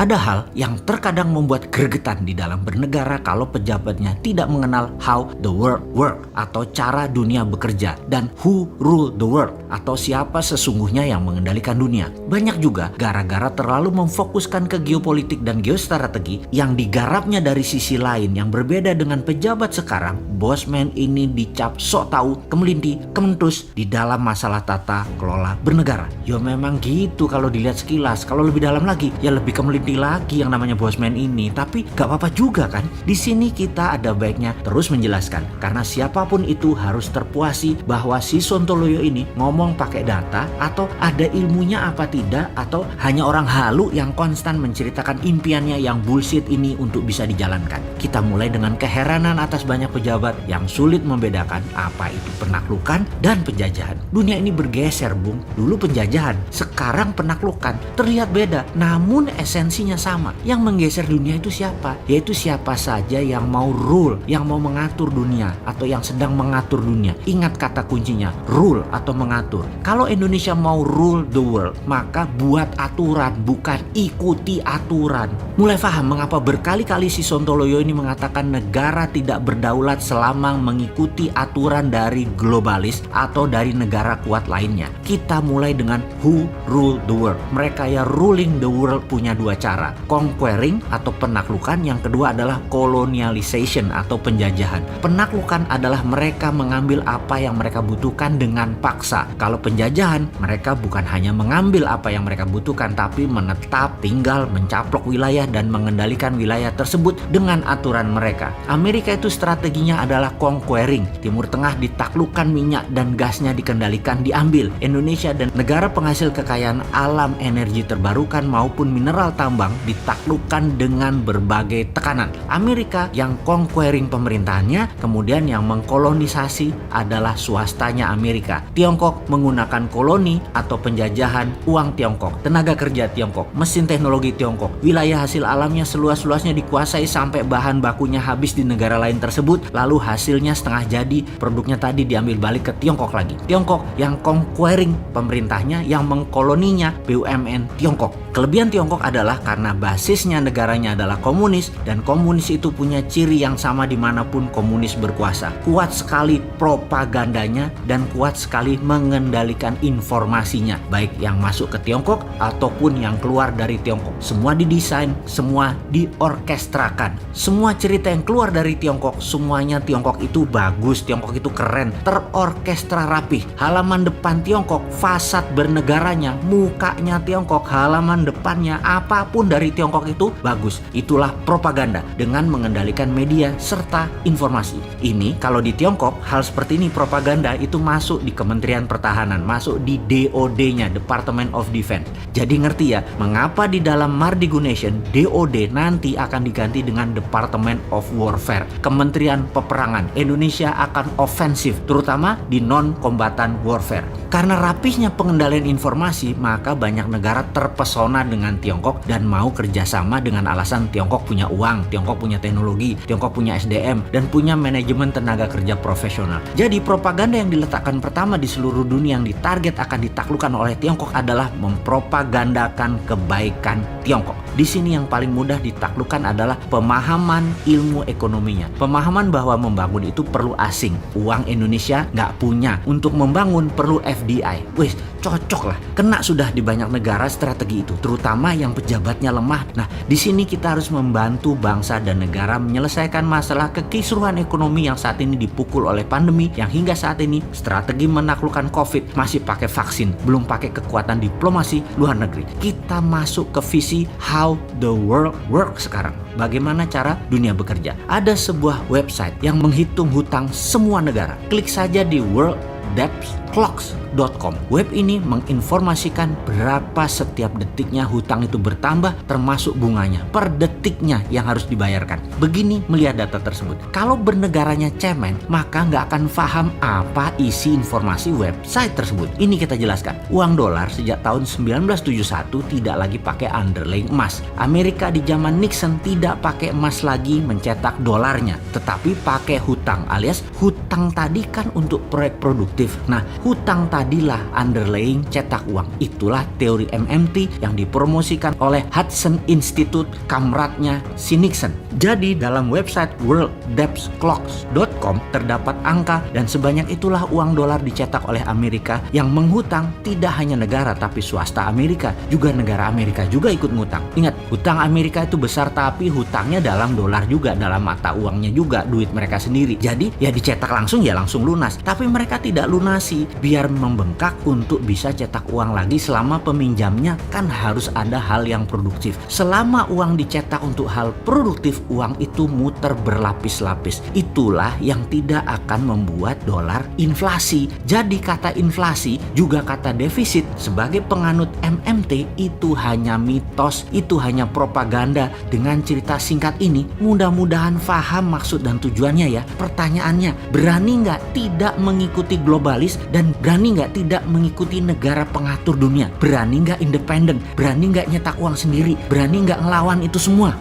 Ada hal yang terkadang membuat gregetan di dalam bernegara kalau pejabatnya tidak mengenal how the world work atau cara dunia bekerja dan who rule the world atau siapa sesungguhnya yang mengendalikan dunia. Banyak juga gara-gara terlalu memfokuskan ke geopolitik dan geostrategi yang digarapnya dari sisi lain yang berbeda dengan pejabat sekarang, bosman ini dicap sok tahu, kemelinti, kementus di dalam masalah tata kelola bernegara. Ya memang gitu kalau dilihat sekilas. Kalau lebih dalam lagi, ya lebih kemelinti lagi yang namanya bosman ini. Tapi gak apa-apa juga kan. Di sini kita ada baiknya terus menjelaskan. Karena siapapun itu harus terpuasi bahwa si Sontoloyo ini ngomong pakai data atau ada ilmunya apa tidak, atau hanya orang halu yang konstan menceritakan impiannya yang bullshit ini untuk bisa dijalankan. Kita mulai dengan keheranan atas banyak pejabat yang sulit membedakan apa itu penaklukan dan penjajahan. Dunia ini bergeser, Bung. Dulu penjajahan, sekarang penaklukan. Terlihat beda, namun esensinya sama. Yang menggeser dunia itu siapa? Yaitu siapa saja yang mau rule, yang mau mengatur dunia atau yang sedang mengatur dunia. Ingat kata kuncinya, rule atau mengatur. Kalau Indonesia mau rule the world, maka buat aturan, bukan ikuti aturan. Mulai paham mengapa berkali-kali si Sontoloyo ini mengatakan negara tidak berdaulat selama mengikuti aturan dari globalis atau dari negara kuat lainnya. Kita mulai dengan who rule the world. Mereka ya ruling the world punya dua cara, conquering atau penaklukan, yang kedua adalah colonialization atau penjajahan. Penaklukan adalah mereka mengambil apa yang mereka butuhkan dengan paksa. Kalau penjajahan, mereka bukan hanya mengambil apa yang mereka butuhkan, tapi menetap, tinggal, mencaplok wilayah dan mengendalikan wilayah tersebut dengan aturan mereka. Amerika itu strateginya adalah conquering. Timur Tengah ditaklukkan, minyak dan gasnya dikendalikan, diambil. Indonesia dan negara penghasil kekayaan alam energi terbarukan maupun mineral tambang ditaklukkan dengan berbagai tekanan. Amerika yang conquering pemerintahannya, kemudian yang mengkolonisasi adalah swastanya Amerika. Tiongkok menggunakan koloni atau penjajahan, uang Tiongkok, tenaga kerja Tiongkok, mesin teknologi Tiongkok, wilayah hasil alamnya seluas-luasnya dikuasai sampai bahan bakunya habis di negara lain tersebut, lalu hasilnya setengah jadi, produknya tadi diambil balik ke Tiongkok lagi. Tiongkok yang conquering pemerintahnya, yang mengkoloninya BUMN Tiongkok. Kelebihan Tiongkok adalah karena basisnya negaranya adalah komunis, dan komunis itu punya ciri yang sama dimanapun komunis berkuasa. Kuat sekali propagandanya dan kuat sekali mengendalikan informasinya, baik yang masuk ke Tiongkok ataupun yang keluar dari Tiongkok. Semua didesain, semua diorkestrakan. Semua cerita yang keluar dari Tiongkok, semuanya Tiongkok itu bagus, Tiongkok itu keren, terorkestra rapih. Halaman depan Tiongkok, fasad bernegaranya, mukanya Tiongkok, halaman depannya, apapun dari Tiongkok itu bagus. Itulah propaganda dengan mengendalikan media serta informasi. Ini kalau di Tiongkok, hal seperti ini propaganda itu masuk di Kementerian Pertahanan, masuk di DOD-nya, Department of Defense. Jadi ngerti ya, mengapa di dalam Mardigu Nation, DOD nanti akan diganti dengan Department of Warfare, Kementerian Peperangan. Indonesia akan ofensif, terutama di non-kombatan warfare. Karena rapihnya pengendalian informasi, maka banyak negara terpesona dengan Tiongkok dan mau kerjasama dengan alasan Tiongkok punya uang, Tiongkok punya teknologi, Tiongkok punya SDM, dan punya manajemen tenaga kerja profesional. Jadi propaganda yang diletakkan pertama di seluruh dunia yang ditarget akan ditaklukkan oleh Tiongkok adalah mempropagandakan kebaikan Tiongkok. Di sini yang paling mudah ditaklukkan adalah pemahaman ilmu ekonominya. Pemahaman bahwa membangun itu perlu asing. Uang Indonesia nggak punya. Untuk membangun perlu FDI. Wih, cocok lah. Kena sudah di banyak negara strategi itu, terutama yang pejabatnya lemah. Nah, di sini kita harus membantu bangsa dan negara menyelesaikan masalah kekisruhan ekonomi yang saat ini dipukul oleh pandemi, yang hingga saat ini strategi menaklukkan COVID masih pakai vaksin, belum pakai kekuatan diplomasi luar negeri. Kita masuk ke visi how the world works sekarang. Bagaimana cara dunia bekerja? Ada sebuah website yang menghitung hutang semua negara. Klik saja di worlddebtclocks.com. Web ini menginformasikan berapa setiap detiknya hutang itu bertambah, termasuk bunganya per detiknya yang harus dibayarkan. Begini melihat data tersebut. Kalau bernegaranya cemen, maka nggak akan paham apa isi informasi website tersebut. Ini kita jelaskan. Uang dolar sejak tahun 1971 tidak lagi pakai underlying emas. Amerika di zaman Nixon tidak pakai emas lagi mencetak dolarnya, tetapi pakai hutang, alias hutang tadi kan untuk proyek produktif. Nah, hutang tadi tadilah underlying cetak uang. Itulah teori MMT yang dipromosikan oleh Hudson Institute, kamratnya si Nixon. Jadi dalam website worlddebtclocks.com terdapat angka, dan sebanyak itulah uang dolar dicetak oleh Amerika yang menghutang tidak hanya negara tapi swasta Amerika, juga negara Amerika juga ikut ngutang. Ingat, hutang Amerika itu besar tapi hutangnya dalam dolar juga, dalam mata uangnya juga, duit mereka sendiri. Jadi ya dicetak langsung ya langsung lunas, tapi mereka tidak lunasi biar membengkak untuk bisa cetak uang lagi. Selama peminjamnya kan harus ada hal yang produktif. Selama uang dicetak untuk hal produktif, uang itu muter berlapis-lapis. Itulah yang tidak akan membuat dolar inflasi. Jadi kata inflasi juga kata defisit sebagai penganut MMT itu hanya mitos, itu hanya propaganda. Dengan cerita singkat ini mudah-mudahan paham maksud dan tujuannya ya. Pertanyaannya, berani nggak tidak mengikuti globalis dan berani nggak tidak mengikuti negara pengatur dunia? Berani nggak independen? Berani nggak nyetak uang sendiri? Berani nggak ngelawan itu semua?